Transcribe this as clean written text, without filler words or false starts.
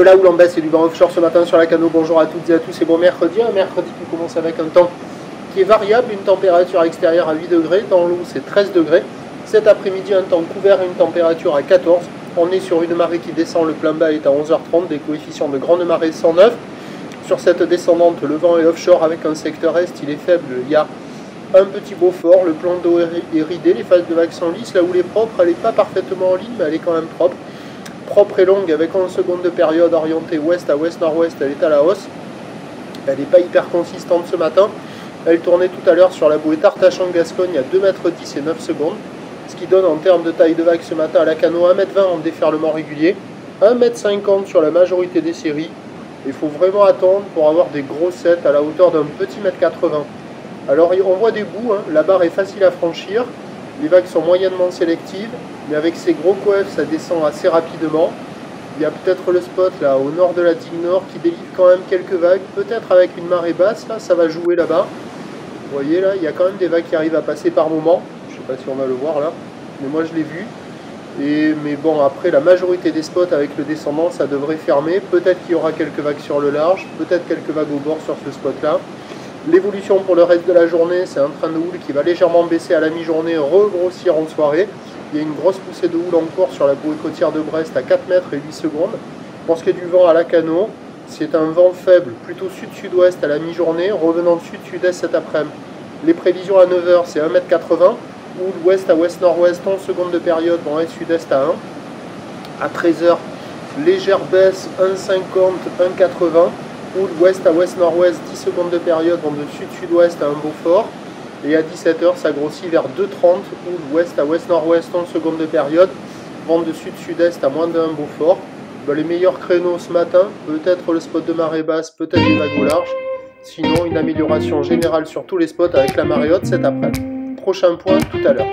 De la houle en baisse et du vent offshore ce matin sur la Cano. Bonjour à toutes et à tous et bon mercredi. Un mercredi qui commence avec un temps qui est variable, une température extérieure à 8 degrés, dans l'eau c'est 13 degrés. Cet après-midi un temps couvert et une température à 14. On est sur une marée qui descend, le plein bas est à 11h30, des coefficients de grande marée 109. Sur cette descendante, le vent est offshore avec un secteur est, il est faible, il y a un petit Beaufort, le plan d'eau est ridé, les phases de vagues sont lisses, la houle est propre, elle n'est pas parfaitement en ligne mais elle est quand même propre. Propre et longue avec 11 secondes de période orientée ouest à ouest-nord-ouest, elle est à la hausse. Elle n'est pas hyper consistante ce matin. Elle tournait tout à l'heure sur la bouée Tartachan-Gascogne à 2,10 m et 9 secondes. Ce qui donne en termes de taille de vague ce matin à la Cano 1,20 m en déferlement régulier, 1,50 m sur la majorité des séries. Il faut vraiment attendre pour avoir des gros sets à la hauteur d'un petit 1,80 m. Alors on voit des bouts, hein. La barre est facile à franchir, les vagues sont moyennement sélectives, mais avec ces gros coefs ça descend assez rapidement. Il y a peut-être le spot là au nord de la digue nord qui délivre quand même quelques vagues, peut-être avec une marée basse, là ça va jouer là-bas. Vous voyez là, il y a quand même des vagues qui arrivent à passer par moment, je ne sais pas si on va le voir là, mais moi je l'ai vu. Mais bon, après la majorité des spots avec le descendant ça devrait fermer, peut-être qu'il y aura quelques vagues sur le large, peut-être quelques vagues au bord sur ce spot là. L'évolution pour le reste de la journée, c'est un train de houle qui va légèrement baisser à la mi-journée, regrossir en soirée. Il y a une grosse poussée de houle encore sur la bouée côtière de Brest à 4 mètres et 8 secondes. Pour ce qui est du vent à la Cano, c'est un vent faible, plutôt sud-sud-ouest à la mi-journée, revenant de sud-sud-est cet après-midi. Les prévisions à 9 h, c'est 1,80 m, houle ouest à ouest-nord-ouest, 11 secondes de période, vent est-sud-est à 1. À 13 h, légère baisse, 1,50 m, 1,80 m. Houle ouest à ouest-nord-ouest, 10 secondes de période, vent de sud-sud-ouest à un Beaufort. Et à 17 h, ça grossit vers 2,30, houle ouest à ouest-nord-ouest, 11 secondes de période, vent de sud-sud-est à moins d'1 Beaufort. Les meilleurs créneaux ce matin, peut-être le spot de marée basse, peut-être des vagues au large. Sinon, une amélioration générale sur tous les spots avec la marée haute cet après-midi. Prochain point tout à l'heure.